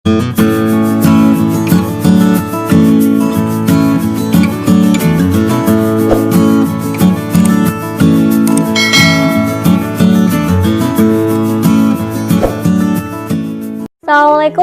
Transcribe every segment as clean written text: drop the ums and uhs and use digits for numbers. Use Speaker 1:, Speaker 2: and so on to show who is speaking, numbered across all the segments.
Speaker 1: Assalamualaikum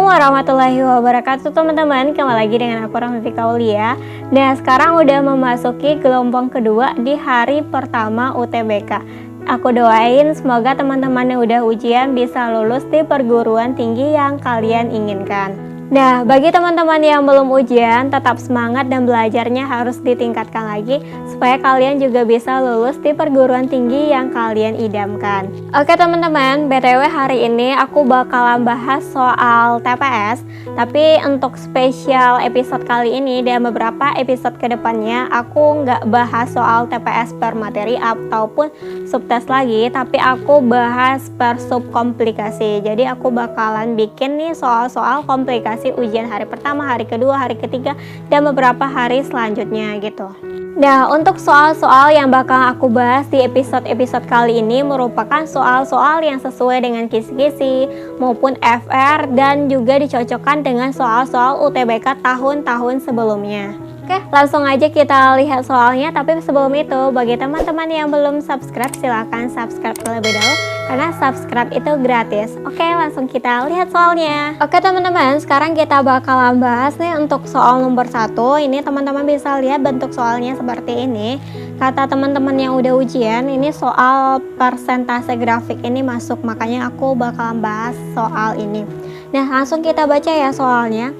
Speaker 1: warahmatullahi wabarakatuh teman-teman, kembali lagi dengan aku Rahmatika Aulia. Nah, sekarang udah memasuki gelombang kedua di hari pertama UTBK. Aku doain semoga teman-teman yang udah ujian bisa lulus di perguruan tinggi yang kalian inginkan. Nah, bagi teman-teman yang belum ujian, tetap semangat dan belajarnya harus ditingkatkan lagi supaya kalian juga bisa lulus di perguruan tinggi yang kalian idamkan. Oke teman-teman, BTW hari ini aku bakalan bahas soal TPS, tapi untuk spesial episode kali ini dan beberapa episode kedepannya aku nggak bahas soal TPS per materi ataupun subtes lagi, tapi aku bahas per sub komplikasi. Jadi aku bakalan bikin nih soal-soal komplikasi ujian hari pertama, hari kedua, hari ketiga, dan beberapa hari selanjutnya gitu. Nah, untuk soal-soal yang bakal aku bahas di episode-episode kali ini merupakan soal-soal yang sesuai dengan kisi-kisi maupun FR dan juga dicocokkan dengan soal-soal UTBK tahun-tahun sebelumnya. Oke, langsung aja kita lihat soalnya. Tapi sebelum itu, bagi teman-teman yang belum subscribe, silahkan subscribe terlebih dahulu karena subscribe itu gratis. Oke, langsung kita lihat soalnya. Oke teman-teman, sekarang kita bakalan bahas nih untuk soal nomor 1. Ini teman-teman bisa lihat bentuk soalnya seperti ini. Kata teman-teman yang udah ujian, ini soal persentase grafik ini masuk, makanya aku bakalan bahas soal ini. Nah, langsung kita baca ya soalnya.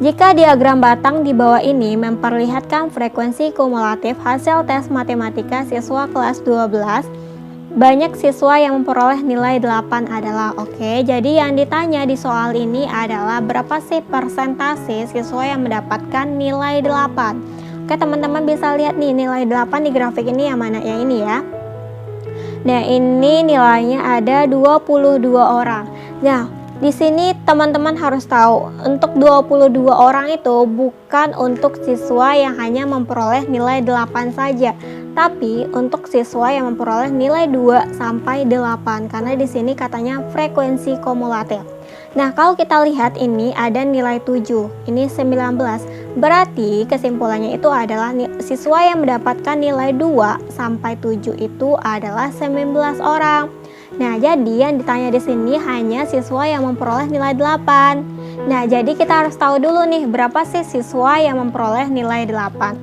Speaker 1: Jika diagram batang di bawah ini memperlihatkan frekuensi kumulatif hasil tes matematika siswa kelas 12, banyak siswa yang memperoleh nilai 8 adalah. Oke, jadi yang ditanya di soal ini adalah berapa sih persentase siswa yang mendapatkan nilai 8. Oke, teman-teman bisa lihat nih nilai 8 di grafik ini yang mana? Yang ini ya. Nah, ini nilainya ada 22 orang. Nah, di sini teman-teman harus tahu, untuk 22 orang itu bukan untuk siswa yang hanya memperoleh nilai 8 saja, tapi untuk siswa yang memperoleh nilai 2 sampai 8 karena di sini katanya frekuensi kumulatif. Nah, kalau kita lihat ini ada nilai 7, ini 19. Berarti kesimpulannya itu adalah siswa yang mendapatkan nilai 2 sampai 7 itu adalah 19 orang. Nah, jadi yang ditanya di sini hanya siswa yang memperoleh nilai 8. Nah, jadi kita harus tahu dulu nih berapa sih siswa yang memperoleh nilai 8.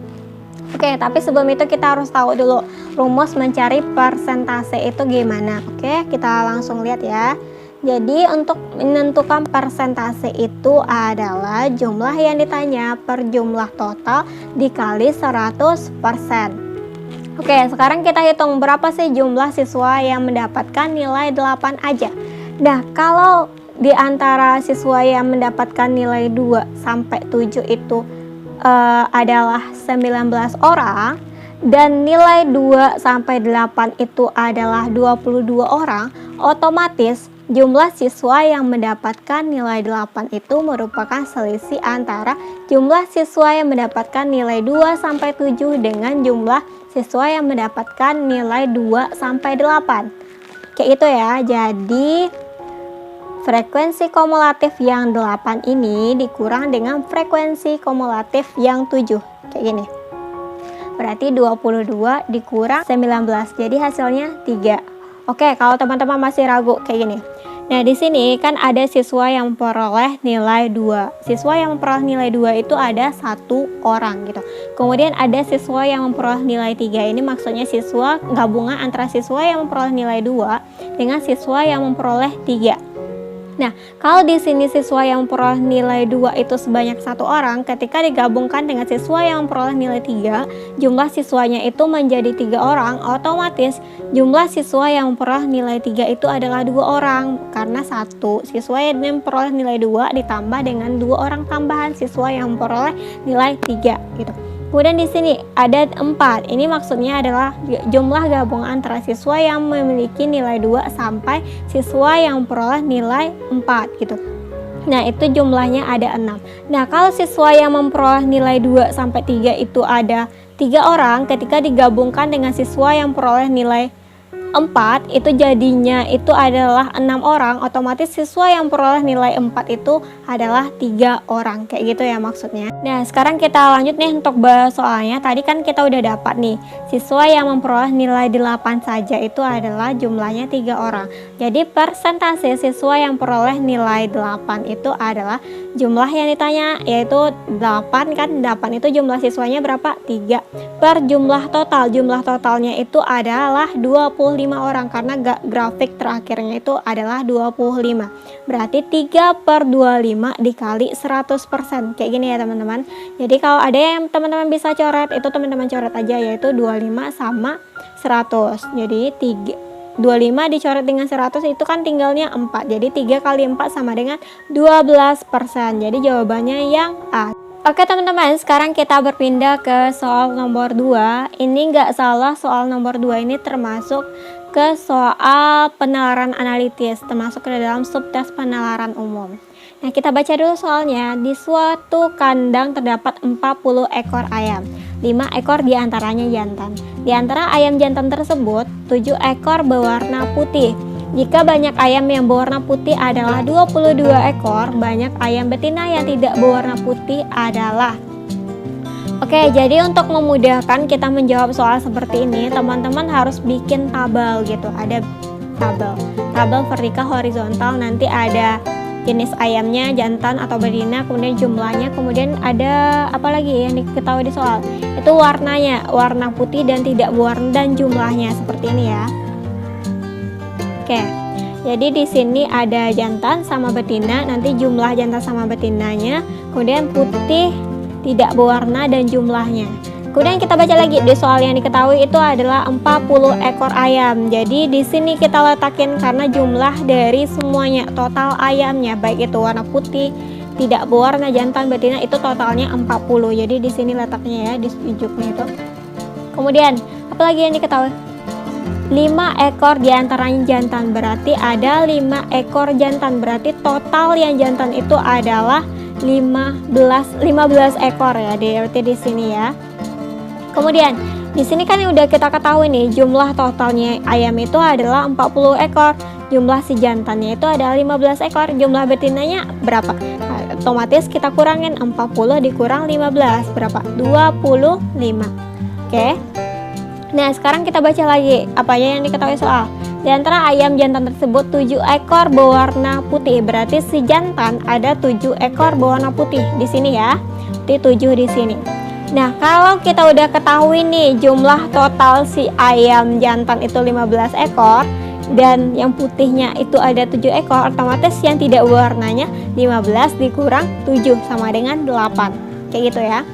Speaker 1: Oke, tapi sebelum itu kita harus tahu dulu rumus mencari persentase itu gimana. Oke, kita langsung lihat ya. Jadi untuk menentukan persentase itu adalah jumlah yang ditanya per jumlah total dikali 100%. Oke, sekarang kita hitung berapa sih jumlah siswa yang mendapatkan nilai 8 aja. Nah, kalau di antara siswa yang mendapatkan nilai 2 sampai 7 itu adalah 19 orang dan nilai 2 sampai 8 itu adalah 22 orang, otomatis jumlah siswa yang mendapatkan nilai 8 itu merupakan selisih antara jumlah siswa yang mendapatkan nilai 2 sampai 7 dengan jumlah siswa yang mendapatkan nilai 2 sampai 8. Kayak gitu ya. Jadi frekuensi kumulatif yang 8 ini dikurang dengan frekuensi kumulatif yang 7. Kayak gini. Berarti 22 dikurang 19. Jadi hasilnya 3. Oke, kalau teman-teman masih ragu kayak gini. Nah, di sini kan ada siswa yang memperoleh nilai 2. Siswa yang memperoleh nilai 2 itu ada 1 orang gitu. Kemudian ada siswa yang memperoleh nilai 3. Ini maksudnya siswa gabungan antara siswa yang memperoleh nilai 2 dengan siswa yang memperoleh 3. Nah, kalau di sini siswa yang memperoleh nilai 2 itu sebanyak 1 orang, ketika digabungkan dengan siswa yang memperoleh nilai 3, jumlah siswanya itu menjadi 3 orang, otomatis jumlah siswa yang memperoleh nilai 3 itu adalah 2 orang, karena 1 siswa yang memperoleh nilai 2 ditambah dengan 2 orang tambahan siswa yang memperoleh nilai 3 gitu. Kemudian di sini ada 4. Ini maksudnya adalah jumlah gabungan antara siswa yang memiliki nilai 2 sampai siswa yang memperoleh nilai 4 gitu. Nah, itu jumlahnya ada 6. Nah, kalau siswa yang memperoleh nilai 2 sampai 3 itu ada 3 orang, ketika digabungkan dengan siswa yang memperoleh nilai 4 itu jadinya itu adalah 6 orang, otomatis siswa yang peroleh nilai 4 itu adalah 3 orang, kayak gitu ya maksudnya. Nah sekarang kita lanjut nih untuk bahas soalnya. Tadi kan kita udah dapat nih siswa yang memperoleh nilai 8 saja itu adalah jumlahnya 3 orang. Jadi persentase siswa yang peroleh nilai 8 itu adalah jumlah yang ditanya, yaitu 8 kan, 8 itu jumlah siswanya berapa? 3 per jumlah total. Jumlah totalnya itu adalah 25 orang, karena grafik terakhirnya itu adalah 25. Berarti 3 per 25 dikali 100%, kayak gini ya teman-teman. Jadi kalau ada yang teman-teman bisa coret, itu teman-teman coret aja, yaitu 25 sama 100. Jadi 25 dicoret dengan 100 itu kan tinggalnya 4. Jadi 3 kali 4 sama dengan 12%. Jadi jawabannya yang A. Oke teman-teman, sekarang kita berpindah ke soal nomor 2. Ini nggak salah, soal nomor 2 ini termasuk ke soal penalaran analitis, termasuk ke dalam subtes penalaran umum. Nah kita baca dulu soalnya. Di suatu kandang terdapat 40 ekor ayam, 5 ekor diantaranya jantan. Di antara ayam jantan tersebut, 7 ekor berwarna putih. Jika banyak ayam yang berwarna putih adalah 22 ekor, banyak ayam betina yang tidak berwarna putih adalah. Oke, jadi untuk memudahkan kita menjawab soal seperti ini, teman-teman harus bikin tabel gitu. Ada tabel vertikal, horizontal, nanti ada jenis ayamnya, jantan atau betina, kemudian jumlahnya, kemudian ada apa lagi yang diketahui di soal? Itu warnanya, warna putih dan tidak berwarna, dan jumlahnya seperti ini ya. Oke, jadi di sini ada jantan sama betina, nanti jumlah jantan sama betinanya, kemudian putih tidak berwarna dan jumlahnya. Kemudian kita baca lagi di soal yang diketahui itu adalah 40 ekor ayam. Jadi di sini kita letakin karena jumlah dari semuanya, total ayamnya, baik itu warna putih, tidak berwarna, jantan, betina, itu totalnya 40. Jadi di sini letaknya ya, di ujungnya itu. Kemudian apalagi yang diketahui? 5 ekor diantaranya jantan, berarti ada 5 ekor jantan, berarti total yang jantan itu adalah 15 ekor ya, berarti di sini ya. Kemudian di sini kan udah kita ketahui nih, jumlah totalnya ayam itu adalah 40 ekor, jumlah si jantannya itu adalah 15 ekor, jumlah betinanya berapa? Nah, otomatis kita kurangin 40 dikurang 15 berapa? 25. Oke. Nah sekarang kita baca lagi apa yang diketahui soal. Di antara ayam jantan tersebut 7 ekor berwarna putih, berarti si jantan ada 7 ekor berwarna putih di sini ya. Berarti 7 di sini. Nah kalau kita udah ketahui nih jumlah total si ayam jantan itu 15 ekor dan yang putihnya itu ada 7 ekor, otomatis yang tidak berwarnanya 15 dikurang 7 sama dengan 8, kayak gitu ya.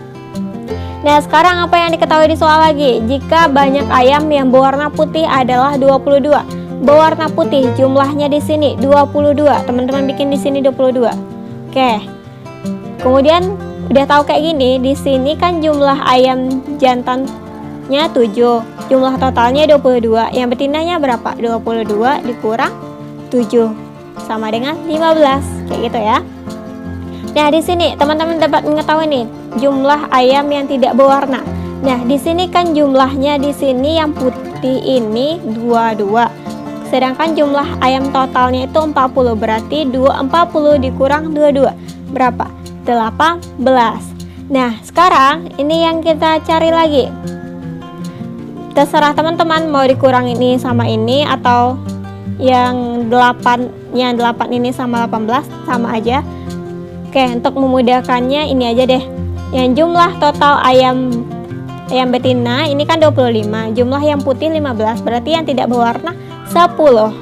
Speaker 1: Nah sekarang apa yang diketahui di soal lagi? Jika banyak ayam yang berwarna putih adalah 22. Berwarna putih jumlahnya di sini 22. Teman-teman bikin di sini 22. Oke. Kemudian udah tahu kayak gini, di sini kan jumlah ayam jantannya 7. Jumlah totalnya 22. Yang betinanya berapa? 22 dikurang 7 sama dengan 15. Kayak gitu ya. Nah, di sini teman-teman dapat mengetahui nih jumlah ayam yang tidak berwarna. Nah, di sini kan jumlahnya di sini yang putih ini 22. Sedangkan jumlah ayam totalnya itu 40, berarti 40 dikurang 22 berapa? 18. Nah, sekarang ini yang kita cari lagi. Terserah teman-teman mau dikurang ini sama ini atau yang 8 ini sama 18 sama aja. Oke, untuk memudahkannya ini aja deh. Yang jumlah total ayam betina ini kan 25, jumlah yang putih 15, berarti yang tidak berwarna 10.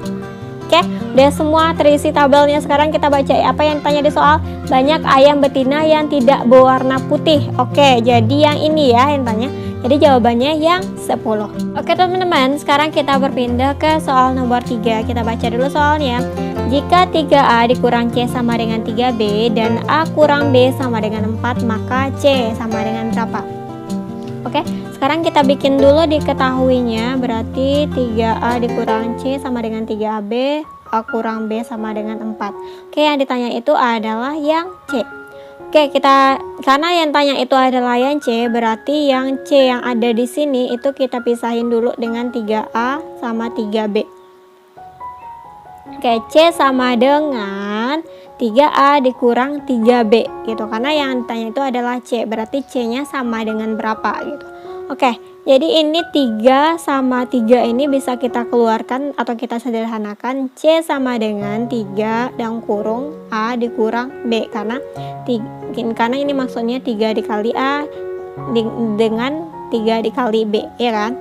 Speaker 1: Oke, udah semua terisi tabelnya. Sekarang kita baca apa yang ditanya di soal. Banyak ayam betina yang tidak berwarna putih. Oke, jadi yang ini ya yang tanya. Jadi jawabannya yang 10. Oke teman-teman, sekarang kita berpindah ke soal nomor 3. Kita baca dulu soalnya. Jika 3A dikurang C sama dengan 3B dan A kurang B sama dengan 4, maka C sama dengan berapa? Oke, sekarang kita bikin dulu diketahuinya. Berarti 3A dikurang C sama dengan 3B, A kurang B sama dengan 4. Oke, yang ditanya itu adalah yang C. Oke, karena yang tanya itu adalah yang C, berarti yang C yang ada di sini itu kita pisahin dulu dengan 3A sama 3B. Oke, C sama dengan 3A dikurang 3B gitu. Karena yang tanya itu adalah C, berarti C-nya sama dengan berapa gitu. Oke, jadi ini 3 sama 3 ini bisa kita keluarkan atau kita sederhanakan. C sama dengan 3 dan kurung A dikurang B, karena ini maksudnya 3 dikali A dengan 3 dikali B, ya kan?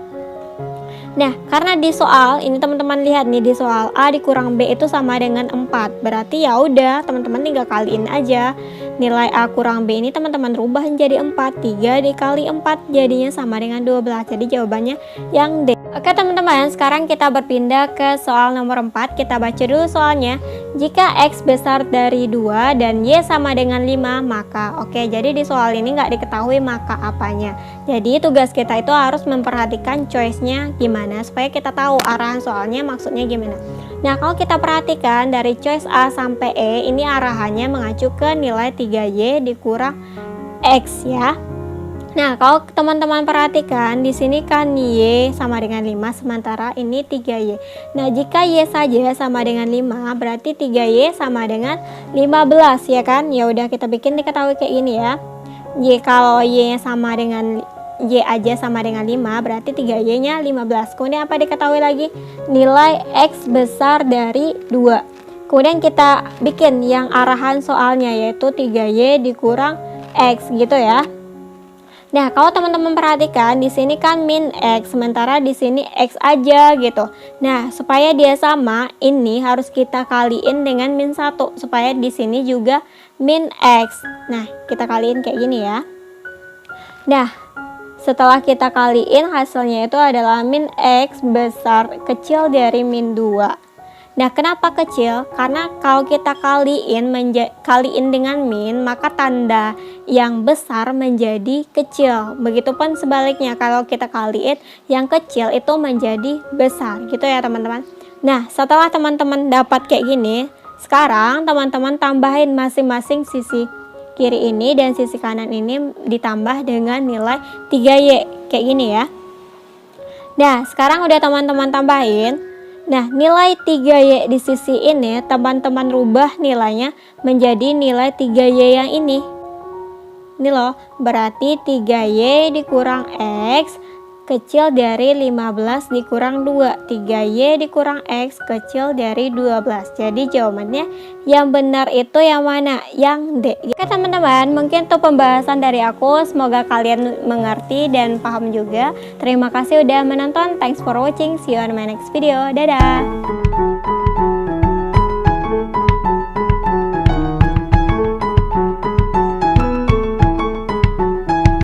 Speaker 1: Nah, karena di soal ini teman-teman lihat nih, di soal A dikurang B itu sama dengan 4. Berarti ya udah, teman-teman tinggal kaliin aja. Nilai A kurang B ini teman-teman rubah menjadi 4. 3 dikali 4 jadinya sama dengan 12. Jadi jawabannya yang D. Oke teman-teman, sekarang kita berpindah ke soal nomor 4. Kita baca dulu soalnya. Jika X besar dari 2 dan Y sama dengan 5, maka jadi di soal ini nggak diketahui maka apanya. Jadi tugas kita itu harus memperhatikan choice-nya gimana supaya kita tahu arahan soalnya maksudnya gimana. Nah, kalau kita perhatikan dari choice A sampai E, ini arahannya mengacu ke nilai 3Y dikurang X ya. Nah, kalau teman-teman perhatikan di sini kan Y sama dengan 5, sementara ini 3Y. Nah, jika Y saja sama dengan 5, berarti 3Y sama dengan 15 ya kan? Ya udah kita bikin diketahui kayak ini ya. Kalau Y sama dengan Y aja sama dengan 5, berarti 3Y-nya 15. Kemudian apa diketahui lagi? Nilai X besar dari 2. Kemudian kita bikin yang arahan soalnya yaitu 3Y dikurang X gitu ya. Nah, kalau teman-teman perhatikan di sini kan min X, sementara di sini X aja gitu. Nah, supaya dia sama, ini harus kita kaliin dengan min 1 supaya di sini juga min X. Nah, kita kaliin kayak gini ya. Nah, setelah kita kaliin hasilnya itu adalah min X besar kecil dari min 2. Nah, kenapa kecil? Karena kalau kita kaliin dengan min, maka tanda yang besar menjadi kecil. Begitupun sebaliknya, kalau kita kaliin yang kecil itu menjadi besar, gitu ya teman-teman. Nah, setelah teman-teman dapat kayak gini, sekarang teman-teman tambahin masing-masing sisi kiri ini dan sisi kanan ini ditambah dengan nilai 3Y, kayak gini ya. Nah, sekarang udah teman-teman tambahin. Nah, nilai 3Y di sisi ini teman-teman rubah nilainya menjadi nilai 3Y yang ini. Ini loh, berarti 3Y dikurang X kecil dari 15 dikurang 2. 3Y dikurang X kecil dari 12. Jadi jawabannya yang benar itu yang mana? Yang D. Oke teman-teman, mungkin itu pembahasan dari aku. Semoga kalian mengerti dan paham juga. Terima kasih udah menonton. Thanks for watching. See you on my next video. Dadah.